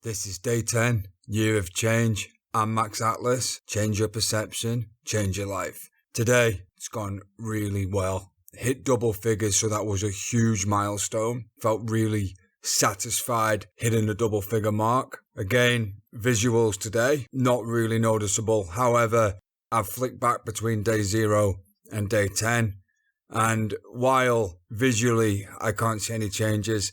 This is day 10, year of change. I'm Max Atlas. Change your perception, change your life. Today, it's gone really well. Hit double figures, so that was a huge milestone. Felt really satisfied hitting the double figure mark. Again, visuals today, not really noticeable. However, I've flicked back between day 0 and day 10. And while visually I can't see any changes,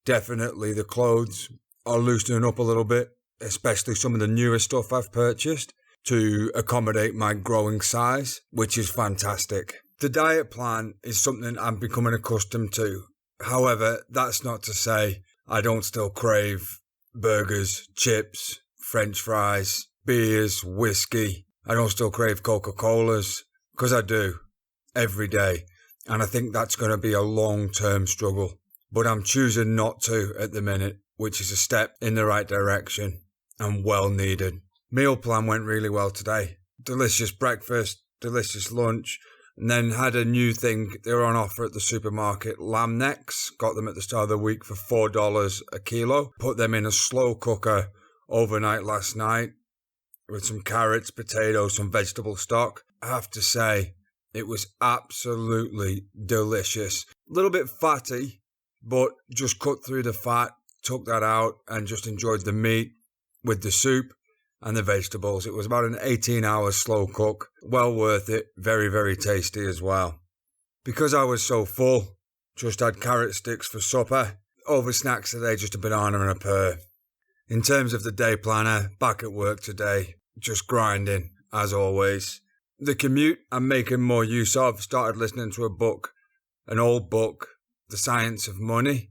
definitely the clothes are loosening up a little bit, especially some of the newer stuff I've purchased to accommodate my growing size, which is fantastic. The diet plan is something I'm becoming accustomed to. However, that's not to say I don't still crave burgers, chips, French fries, beers, whiskey. I don't still crave Coca-Colas, because I do, every day. And I think that's going to be a long-term struggle. But I'm choosing not to at the minute, which is a step in the right direction and well needed. Meal plan went really well today. Delicious breakfast, delicious lunch, and then had a new thing. They were on offer at the supermarket, lamb necks. Got them at the start of the week for $4 a kilo. Put them in a slow cooker overnight last night with some carrots, potatoes, some vegetable stock. I have to say, it was absolutely delicious. A little bit fatty, but just cut through the fat, took that out, and just enjoyed the meat with the soup and the vegetables. It was about an 18-hour slow cook. Well worth it. Very, very tasty as well. Because I was so full, just had carrot sticks for supper. Over snacks today, just a banana and a pear. In terms of the day planner, back at work today, just grinding, as always. The commute I'm making more use of. Started listening to a book, an old book, The Science of Money.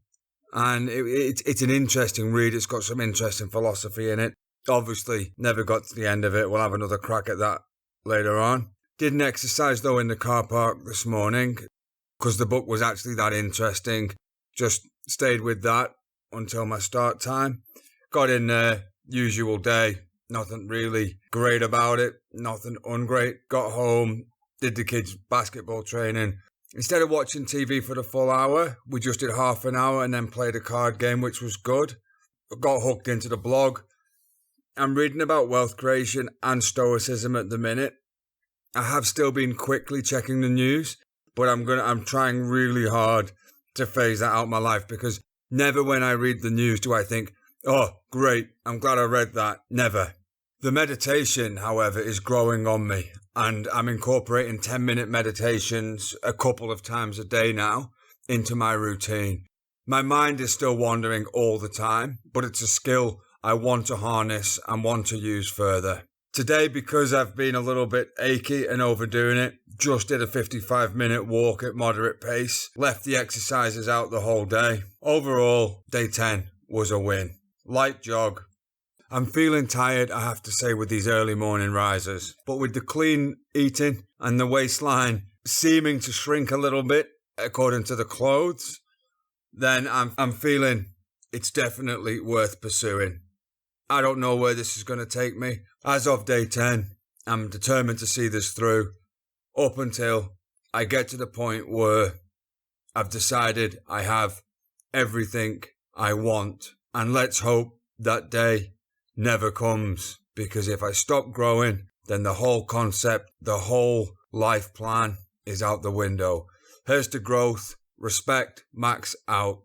And it's an interesting read. It's got some interesting philosophy in it. Obviously, never got to the end of it. We'll have another crack at that later on. Didn't exercise, though, in the car park this morning because the book was actually that interesting. Just stayed with that until my start time. Got in there, usual day. Nothing really great about it. Nothing ungreat. Got home, did the kids' basketball training. Instead of watching TV for the full hour, we just did half an hour and then played a card game, which was good. Got hooked into the blog. I'm reading about wealth creation and stoicism at the minute. I have still been quickly checking the news, but I'm trying really hard to phase that out of my life, because never when I read the news do I think, oh, great, I'm glad I read that. Never. The meditation, however, is growing on me, and I'm incorporating 10-minute meditations a couple of times a day now into my routine. My mind is still wandering all the time, but it's a skill I want to harness and want to use further. Today, because I've been a little bit achy and overdoing it, just did a 55-minute walk at moderate pace, left the exercises out the whole day. Overall, day 10 was a win. Light jog. I'm feeling tired, I have to say, with these early morning risers. But with the clean eating and the waistline seeming to shrink a little bit, according to the clothes, then I'm feeling it's definitely worth pursuing. I don't know where this is going to take me. As of day 10, I'm determined to see this through up until I get to the point where I've decided I have everything I want. And let's hope that day never comes, because if I stop growing, then the whole concept, the whole life plan is out the window. Here's to growth. Respect. Max out.